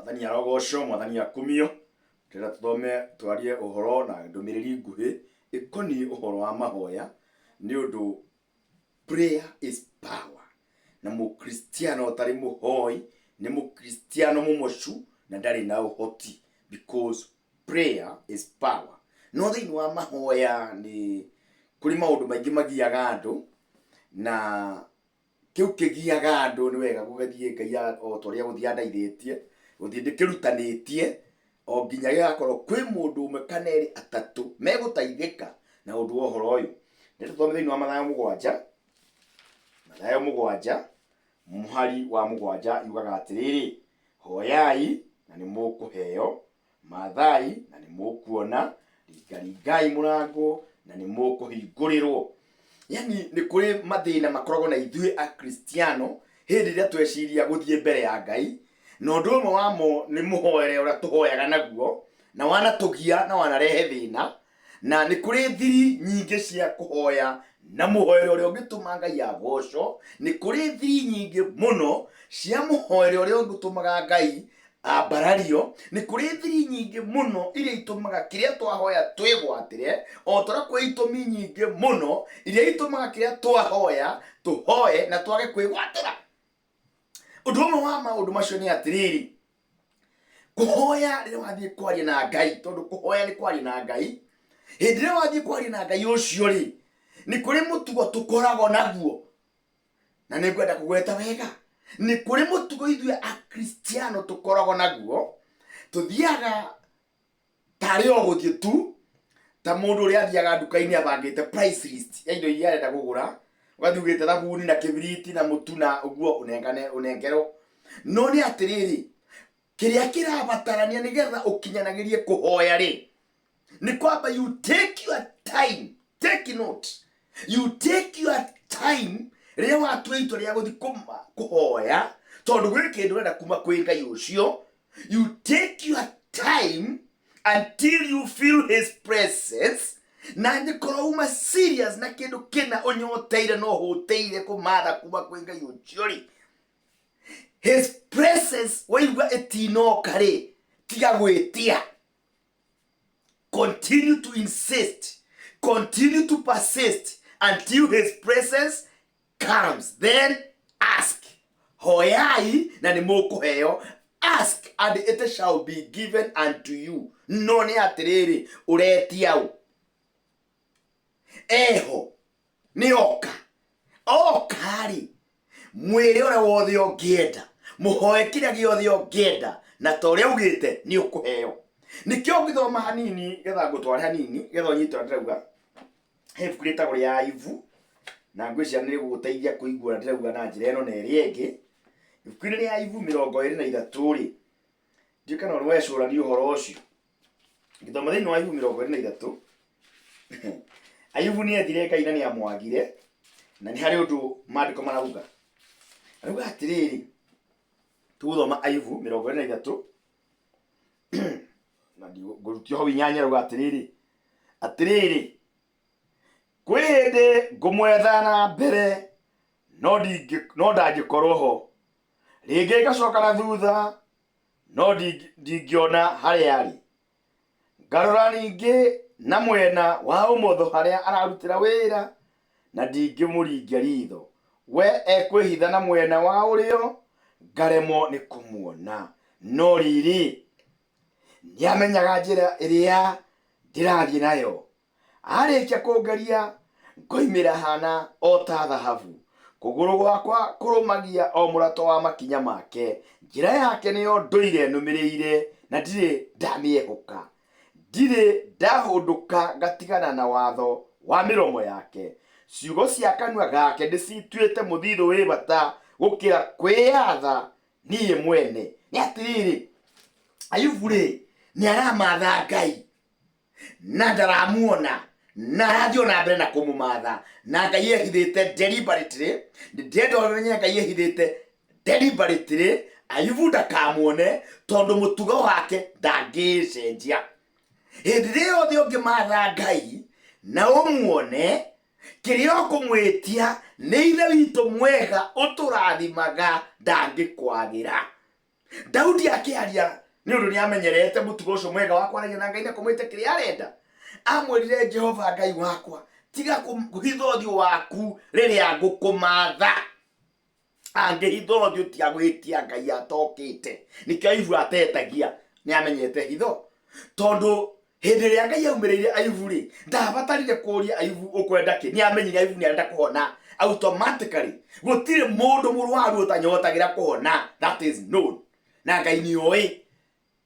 Mwathani arogocwo, Mwathani akumio. Ndĩrenda tũthome twarie ũhoro na ndũmĩrĩri nguhĩ ĩkoniĩ ũhoro wa mahoya nĩ ũndũ prayer is power. Na mũkristiano ũtarĩ mũhoi nĩ mũkristiano mũmocu na ndarĩ na ũhoti, because prayer is power. No thĩinĩ wa mahoya nĩ kũrĩ maũndũ maingĩ magiaga andũ, na kĩu kĩgiaga andũ nĩ wega gũgathiĩ Ngai o torĩa gũthiĩ andaithĩtie gũthiĩ ndĩkĩrutanĩtie o nginya gĩgakorwo kwĩ mũndũ ũmwe kana erĩ atatũ megũteithĩka na ũndũ wa ũhoro ũyũ. Nĩ tũthome thĩinĩ wa Mathayo mũgwanja mũhari wa mũgwanja yugaga atĩrĩrĩ, hoyai na nĩ mũkũheo, mathai na nĩ mũkuona, ringai mũrango na nĩ mũkũhingũrĩrwo. Yani nĩ kũrĩ mathĩna makoragwo na ithuĩ akristiano hĩndĩ ĩrĩa tweciria gũthiĩ mbere ya Ngai, na ũndũ ũmwe wamo nĩ mũhoere ũrĩa tũhoyaga naguo na wanatũgia na wanarehe thĩna. Na nĩ kũrĩ thiri nyingĩ cia kũhoya na mũhoere ũrĩa ũngĩtũma Ngai agocwo. Nĩ kũrĩ thiri nyingĩ mũno cia mũhoere ũrĩa ũngĩtũmaga Ngai ambarario. Nĩ kũrĩ thiri nyingĩ mũno iria itũmaga kĩrĩa twahoya twĩgwatĩre, o torĩa kwĩ itũmi nyingĩ mũno iria itũmaga kĩrĩa twahoya tũhoe na twage kwĩgwatĩra. Ũndũ ũmwe wa maũndũ macio nĩ atĩrĩrĩ, kũhoya rĩrĩa wathiĩ kwaria na Ngai, tondũ kũhoya nĩ kwaria na Ngai, hĩndĩ ĩrĩa wathiĩ kwaria na Ngai ũcio rĩ, nĩ kũrĩ mũtugo tũkoragwo naguo, na nĩ ngwenda kũgweta wega. Nĩ kũrĩ mũtugo ithuĩ akristiano tũkoragwo naguo, tũthiaga tarĩ o gũthiĩ tu, ta mũndũ ũrĩa athiaga nduka-inĩ abangĩte price list ya indo iria arenda kũgũra, ũgathiĩ ugĩte thabuni na kĩbiriti na mũtu na ũguo ũnengerwo. No nĩ atĩrĩrĩ, kĩrĩa kĩrabatarania nĩgetha ũkinyanagĩrie kũhoya rĩ, nĩ kwamba you take your time, take note, you take your time rĩrĩa watua itua rĩa gũthiĩ kũhoya, tondũ gwĩ kĩndũ ũrenda kuma kwĩ Ngai ũcio. You take your time until you feel his presence. Na angĩkorwo uma serious na kĩndũ kĩna ũnyoteire no hũteire kũmatha kuma kwĩ Ngai ũcio rĩ, his presence waigua ĩtinoka rĩ, tiga gwĩtia. Continue to insist, continue to persist until his presence comes. Then ask. Hoyai na nĩ mũkũheo. Ask and it shall be given unto you. No nĩ atĩrĩrĩ, ũretia ũ? Eho nĩ oka rĩ, mwĩrĩ ũrĩa wothe ũngĩenda, mũhoe kĩrĩa gĩothe ũngĩenda, na ta ũrĩa ugĩte nĩ ũkũheo. Nĩkĩo ngĩthoma hanini getha ngũtware hanini getha ũnyite ũrĩa ndĩrauga. He ibuku rĩtagwo rĩa Ayubu, na ngwĩciria nĩ rĩgũgũteithia kũigua ndĩrauga na njĩra ĩno na ĩrĩa ĩngĩ. Ibuku-inĩ rĩa Ayubu 23 rĩ, ndiũĩ kana nĩ wecũrania ũhoro ũcio. Ngĩthoma thĩinĩ wa Ayubu 23, Ayubu nĩ ethire Ngai na nĩ amwagire, na nĩ harĩ ũndũ maandĩko marauga. Arauga atĩrĩrĩ, tũgũthoma Ayubu 23 na ngũrutio hau inyanya. Arauga atĩrĩrĩ, kwĩ hĩndĩ ngũmwetha na mbere no ndangĩkorwo ho, rĩngĩ ngacoka na thutha no ndingĩona harĩa arĩ, ngarora ningĩ na mwena wa ũmotho harĩa ararutĩra wĩra na ndingĩmũringia ritho. We ekwĩhitha na mwena wa ũrĩo, ngaremwo nĩ kũmuona. No rĩrĩ, nĩamenyaga njĩra ĩrĩa ndĩrathiĩ nayo, arĩkia kũngeria ngoimĩra hana o ta thahabu. Kũgũrũ gwakwa kũrũmagia o mũrato wa makinya make. Njĩra yake nĩyo ndũire nũmĩrĩire na ndirĩ ndamĩehoka. Ndirĩ ndahũndũka ngatigana na watho wa mĩromo yake. Ciugo cia kanua gake ndĩcituĩte mũthithũ wĩ bata gũkĩra kwĩyatha niĩ mwene. Nĩ atĩrĩrĩ, Ayubu rĩ, nĩ aramatha Ngai na ndaramuona, na arathiĩ ona mbere na kũmũmatha, na Ngai ehithĩte deliberately. Ndĩrenda ũmenye Ngai ehithĩte deliberately Ayubu ndakamuone, tondũ mũtugo wake ndangĩcenjia. Hĩndĩ ĩrĩa yothe ũngĩmatha Ngai na ũmuone, kĩrĩa ũkũmwĩtia nĩ ithe witũ mwega ũtũrathimaga ndangĩkwagĩra. Daudi akiaria ni undu ni amenyerete mutugo ucio mwega wa kwaragia na Ngai na kumwite kiria arenda. Amwirire Jehova Ngai wakwa, tiga kuhitha uthio waku riria ngukumatha. Angihitha uthio tiga gwitia Ngai atokite. Nikio Ayubu atetagia ni amenyete hitho. Tondu hindi ria Ngai aumirire Ayubu ri, ndabatarire kuria Ayubu ukwenda ki. Ni amenyire Ayubu ni arenda kuhona automatically. Gutire mundu murwaru utanyotagira kuhona. That is known. Na Ngai ni oi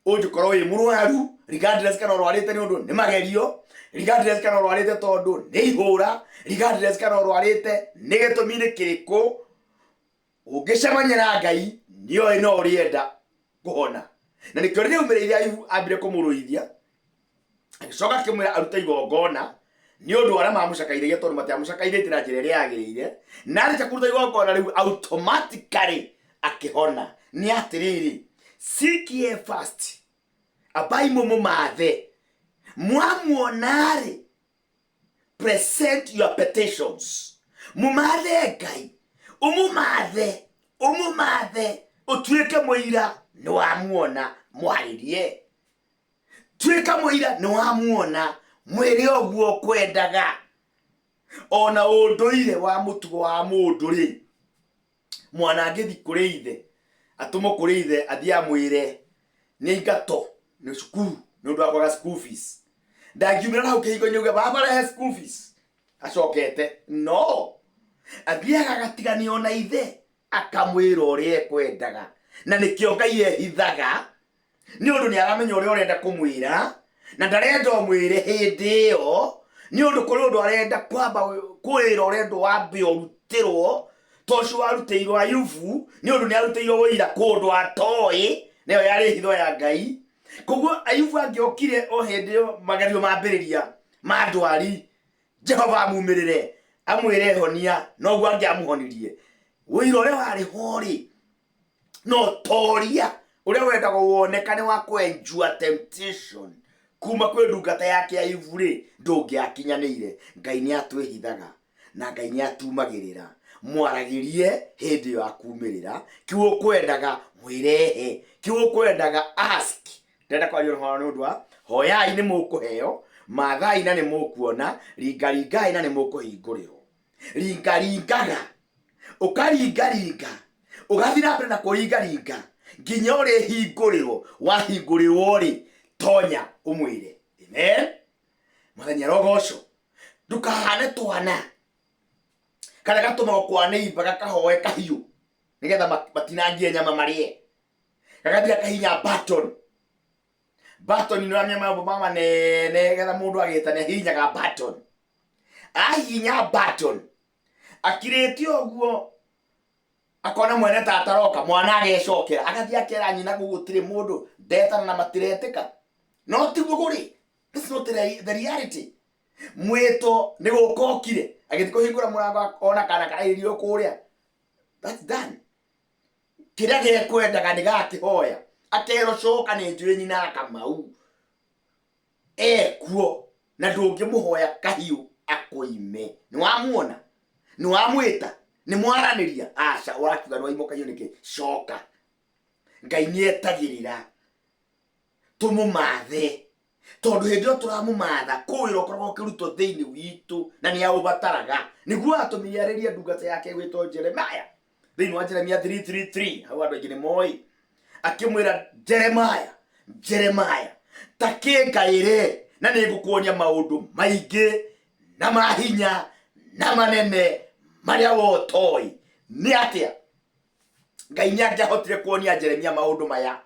ungikorwo wi murwaru, regardless kana urwarite ni undu ni magerio, regardless kana urwarite tondu ni ihura, regardless kana urwarite ni gitumini kiriku, ungicemania na Ngai ni oi no urienda kuhona. Na nikio riu umirire Ayubu ambire kumuruithia, agicoka kimwira aruta igongona ni undu aria mamucakaire tondu matiamucakaire na njira iria yagirire, na arikia kuruta igongona riu automatically akihona. Ni atiriri, seek ye first, abai mumathe, mwamuonare, present your petitions, mumathe Ngai, umumathe, utuike muira ni wamuona mwaririe, tuika muira ni wamuona mwire oguo kwendaga. Ona unduire wa mutugo wa mundu ri, mwana angithi kuri ithe atumo kuri ithe athia amwire ni ngato ni cukuru ni undu akwaga school fees. Ndagiumira na ukihigo nyuge baba rehe school fees acokete no, athiaga gatigani ona ithe akamwira uria ekwendaga. Na nikio Ngai ehithaga ni undu ni aramenya uria urenda kumwira, na ndarenda umwire hindi iyo ni undu kuri undu arenda kwamba kwira urenda wambe urutirwo. Tocio warutĩirwo Ayubu ni undu ni arutĩirwo wira kundu atoi, niyo yari hitho ya Ngai. Koguo Ayubu angiokire o hindi yo magerio mambiriria mandwari, Jehova amumirire amwire honia, no gwa angiamuhonirie. Wira uria wari hori no toria uria wenda wonekane wa kwenjua temptation kuma kwi ndungata yake Ayubu ri ndungiakinyanire. Ngai ni atwihithaga na Ngai ni atumagirira. Mwaragirie hindi yo akumirira, kiu kwendaga mwirehe, kiu kwendaga ask. Ndenda kwaria horo ni ndwa hoyai ni mukuheo, mathai na ni mukuona, ringaringai na ni mukuhingurirwo. Ringaringaga ukaringaringa ugathira mbere na kuringaringa nginya uri hingurirwo. Wahingurirwo ri tonya umwire amen. Mwathani arogoco ndukahane twana kana gatuma kwa neighbor gakahoe kahiu nigetha batinangie nyama marie, gagathia kahinya button ni ramya mambo mama nene getha mundu agitane hinyaga button. Ahinya button akiretio guo akona mwene tataroka mwana agecokera agathia kera nyina gugutire mundu ndetana na matiretika. No ti guguri, this is not the reality. Mwito ni gukokire agithi kuhingura murango ona kana kairio kuria, that's done. Kiria gekwendaga ni gakihoya akero coka ni njui nyina Kamau kuo na ndungimuhoya kahiu akuime. Ni wamuona, ni wamwita, ni mwaraniria aca urakiuga ni waimoka hiyo niki coka. Ngai ni etagirira tumumathe, tondu hindi yo turamumatha kuwira ukoragwo ukirutwo thiini witu na ni aubataraga. Niguo atumiyariria ndungata yake gwitwo Jeremiah thiini wa Jeremia 3:3 hau andu aingi ni moi akimwira Jeremiah takingaire na nigukuonia maundu maingi na mahinya na manene maria wotoi. Ni atia Ngai ni angihotire kuonia Jeremia maundu maya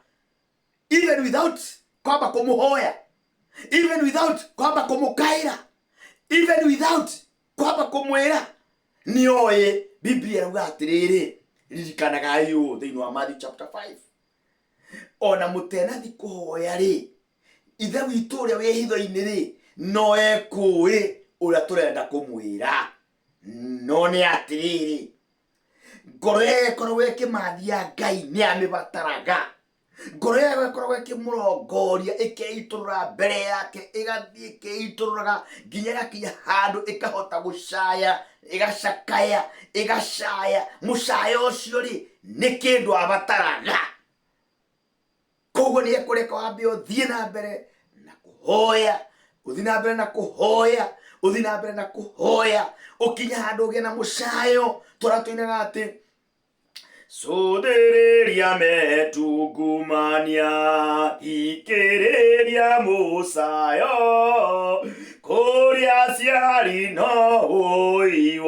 even without kwamba kumuhoya, even without kwamba kumukaira, even without kwamba kumwira. Ni oye Biblia iruga atiriri ririkanaga ayu thiini wa Matthew chapter 5 ona mutenathi kuhoya ri ithe witu uria wi hitho-ini ri no ekui uria turenda kumwira. No ni atiriri ngoro yekorwo ikimathia Ngai ni amibataraga, ngoro yekorwo ikimurongoria ikeiturura mbere yake igathie ikeitururaga nginya gakinya handu ikahota gucaya igacaya mucaya ucio ri ni kindu abataraga. kureka wambe uthie na mbere na kuhoya, uthie na mbere na kuhoya, uthie na mbere na kuhoya, ukinya handu ugie na mucayo. Turatuinaga ati Sothereria metungumania, ikiriria mucayo, kuria ciari no woi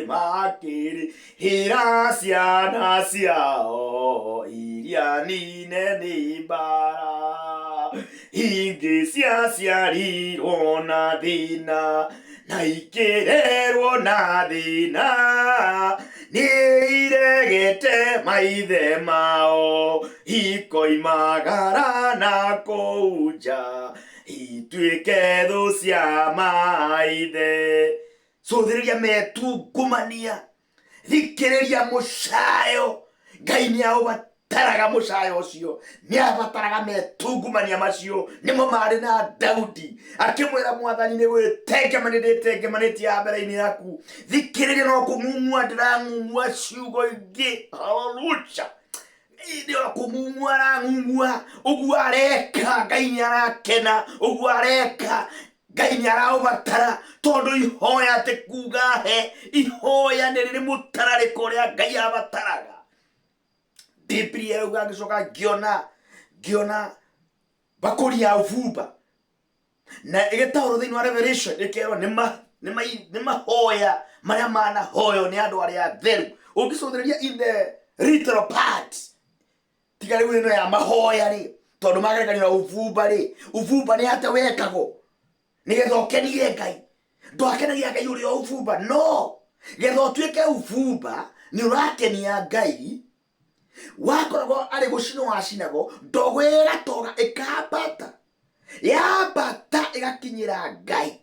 makirihira ciana ciao, iria nine ni mbara, ingi ciaciarirwo na thina, na ikirerwo na thina, ni iregete maithe mao, ikoimagara na kouja, ituike thu cia maithe. Sothereria metungumania, thikiriria mucayo. Ngai ni abataraga mucayo ucio, ni abataraga metungumania macio. Nimo mari na Daudi akimwira Mwathani ni witengemanite mbere-ini yaku. Thikiriria no kumumua ndirangumua ciugo ingi. Hallelujah. Ndio kumumua rangumua. Uguo areka Ngai ni arakena. Uguo areka Ngai ni araubatara. Tondu ihoya ati kuga he, ihoya ni riri mutarariko ria Ngai abataraga. Biblia yuga ngicoka ngiona bakuri ya uvumba na igetauro thiini wa Revelation ikero ni mahoya maria manahoyo ni andu aria theru. Ungicothereria in the literal part tigari wino ya mahoya ri, tondu magarekanira uvumba ri. Uvumba ni ate wekago nigetha ukenie Ngai. Ndwakenagia Ngai uri o uvumba, no. Getha utuike uvumba ni urakenia Ngai. Wakoragwo ari gucino wacinago, ndogo igatoga ikambata, yambata igakinyira Ngai.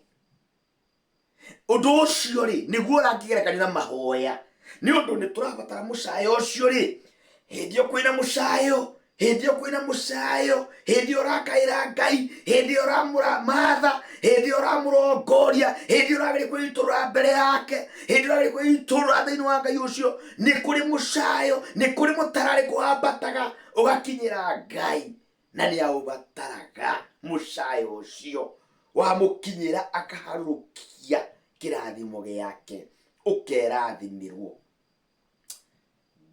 Undu ucio ri niguo urangigerekanira mahoya. Ni undu ni turabatara mucayo ucio ri. Hindio kwina mucayo, hindio kwina mucayo, hindio urakaira Ngai, hindio uramura matha, hindio uramurongoria, hindio urageri kwitura mbere yake, hindio urageri kwitura thiini wa Ngai ucio. Ni kuri mucayo, ni kuri mutarariko wambataga ugakinyira Ngai, na ni aubataraga mucayo ucio. Wamukinyira akaharukia kirathimo giake, ukerathimirwo.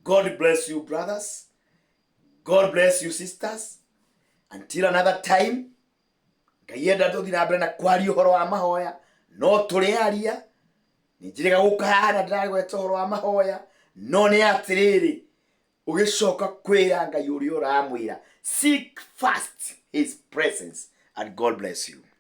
God bless you, brothers. God bless you, sisters. Until another time, Ngai enda tuthi na mbere na kwaria uhoro wa mahoya. No turiaria ninjiriga gukahana ndiragweta uhoro wa mahoya, no ni atiriri ugicoka kwira Ngai uri uramwira. Seek first his presence, and God bless you.